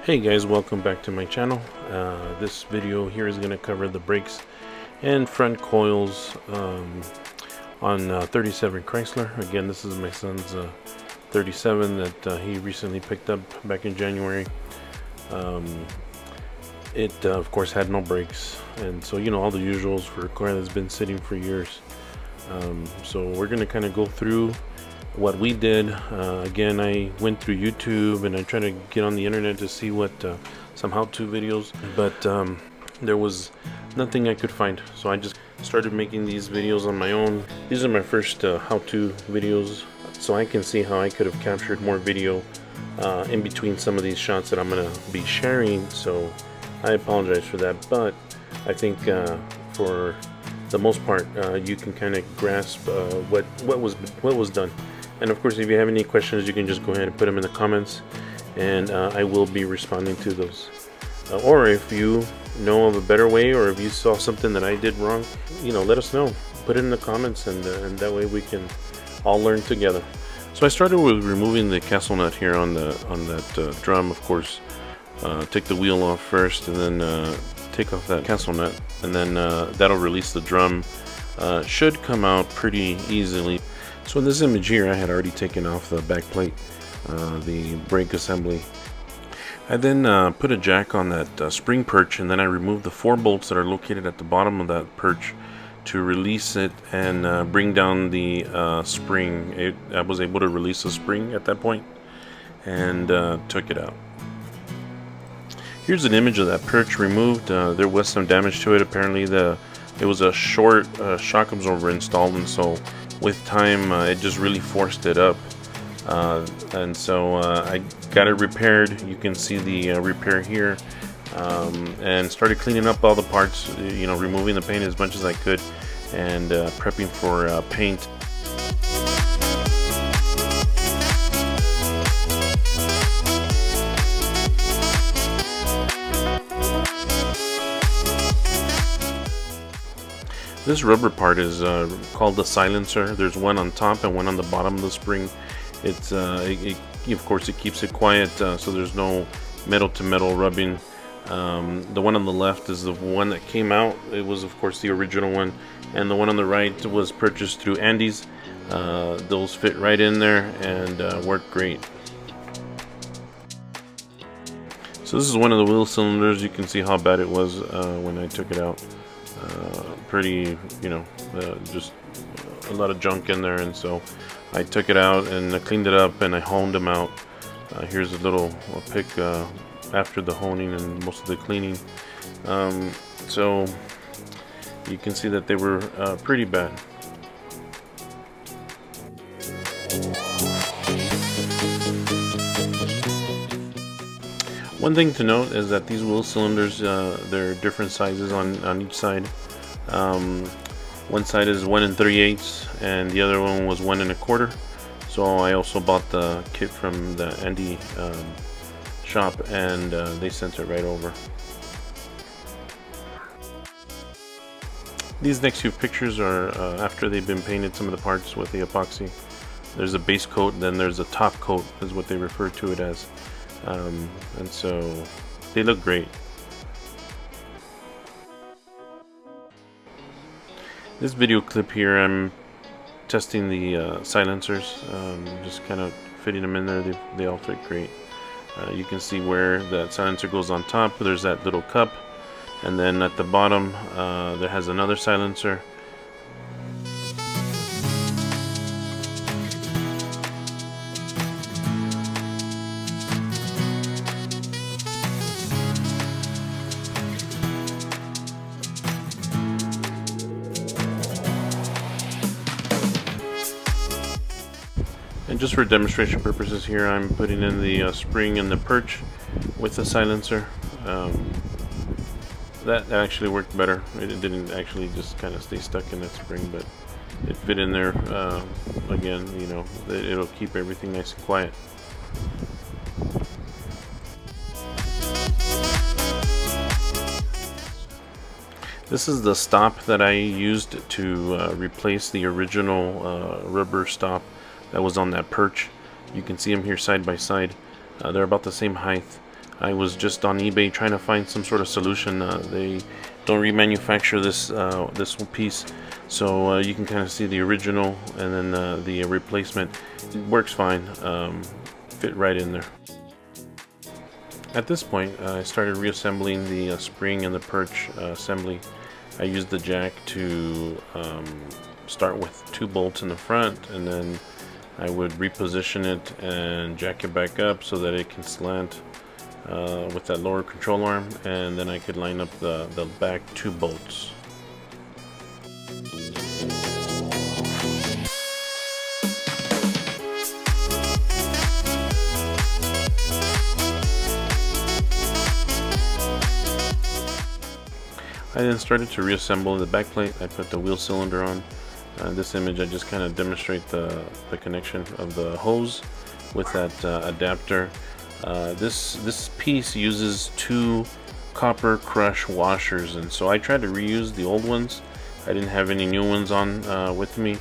Hey guys, welcome back to my channel. This video here is going to cover the brakes and front coils on 37 Chrysler. Again, this is my son's 37 that he recently picked up back in January. It of course had no brakes, and so all the usuals for a car that's been sitting for years. So we're going to kind of go through what we did. Again, I went through YouTube and I tried to get on the internet to see what some how-to videos, but there was nothing I could find, so I just started making these videos on my own. These are my first how-to videos, so I can see how I could have captured more video in between some of these shots that I'm going to be sharing, so I apologize for that. But I think for the most part you can kind of grasp what was done. And of course, if you have any questions, you can just go ahead and put them in the comments, and I will be responding to those. Or if you know of a better way, or if you saw something that I did wrong, let us know. Put it in the comments, and that way we can all learn together. So I started with removing the castle nut here on that drum. Of course, take the wheel off first, and then take off that castle nut, and then that'll release the drum. Should come out pretty easily. So in this image here, I had already taken off the back plate, the brake assembly. I then put a jack on that spring perch, and then I removed the 4 bolts that are located at the bottom of that perch to release it and bring down the spring. I was able to release the spring at that point and took it out. Here's an image of that perch removed. There was some damage to it. Apparently it was a short shock absorber installed, and so with time it just really forced it up, and so I got it repaired. You can see the repair here, and started cleaning up all the parts, removing the paint as much as I could, and prepping for paint. This rubber part is called the silencer. There's one on top and one on the bottom of the spring. It's of course it keeps it quiet, so there's no metal to metal rubbing. The one on the left is the one that came out. It was of course the original one, and the one on the right was purchased through Andy's. Those fit right in there and work great. So this is one of the wheel cylinders. You can see how bad it was when I took it out. Pretty, just a lot of junk in there, and so I took it out and I cleaned it up and I honed them out. Here's a little pic after the honing and most of the cleaning. So you can see that they were pretty bad. One thing to note is that these wheel cylinders, they're different sizes on each side. One side is 1 3/8 and the other one was 1 1/4. So I also bought the kit from the Andy shop, and they sent it right over. These next few pictures are after they've been painted, some of the parts with the epoxy. There's a base coat, then there's a top coat, is what they refer to it as. And so they look great. This video clip here, I'm testing the silencers, just kind of fitting them in there. They all fit great. You can see where that silencer goes on top. There's that little cup, and then at the bottom there has another silencer. And just for demonstration purposes here, I'm putting in the spring and the perch with the silencer. That actually worked better. It didn't actually just kind of stay stuck in that spring, but it fit in there. Again, it'll keep everything nice and quiet. This is the stop that I used to replace the original rubber stop that was on that perch. You can see them here side by side. They're about the same height. I was just on eBay trying to find some sort of solution. They don't remanufacture this piece, so you can kind of see the original and then the replacement. It works fine, fit right in there. At this point, I started reassembling the spring and the perch assembly. I used the jack to start with 2 bolts in the front, and then I would reposition it and jack it back up so that it can slant with that lower control arm, and then I could line up the back 2 bolts. I then started to reassemble the back plate. I put the wheel cylinder on. This image I just kind of demonstrate the connection of the hose with that adapter. This piece uses 2 copper crush washers, and so I tried to reuse the old ones. I didn't have any new ones on with me,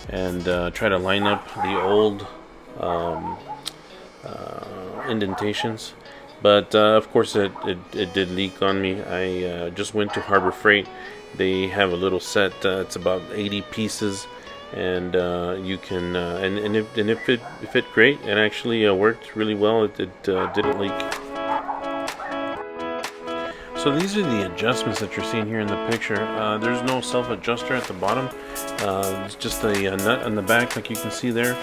and try to line up the old indentations. But of course it did leak on me. I just went to Harbor Freight. They have a little set. It's about 80 pieces, and you can and it fit great. It actually worked really well. It didn't leak. So these are the adjustments that you're seeing here in the picture. There's no self-adjuster at the bottom. It's just a nut on the back, like you can see there.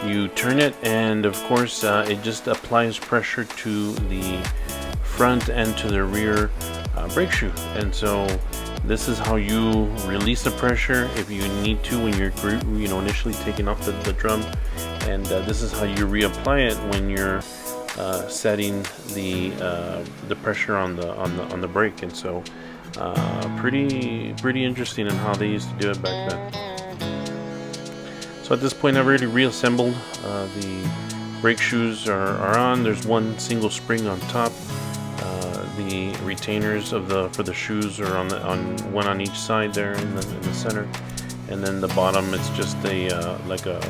You turn it, and of course it just applies pressure to the front and to the rear brake shoe. And so this is how you release the pressure if you need to when you're initially taking off the drum, and this is how you reapply it when you're setting the pressure on the brake. And so pretty interesting in how they used to do it back then. So at this point I've already reassembled. The brake shoes are on. There's 1 single spring on top. The retainers for the shoes are on one on each side there in the center, and then the bottom, it's just like a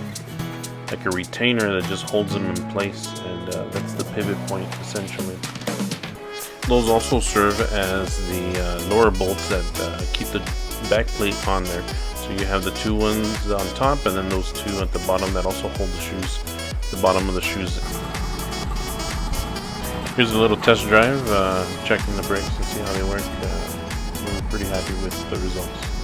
retainer that just holds them in place, and that's the pivot point essentially. Those also serve as the lower bolts that keep the back plate on there. So you have the 2 ones on top, and then those 2 at the bottom that also hold the bottom of the shoes. Here's a little test drive, checking the brakes to see how they work. We're pretty happy with the results.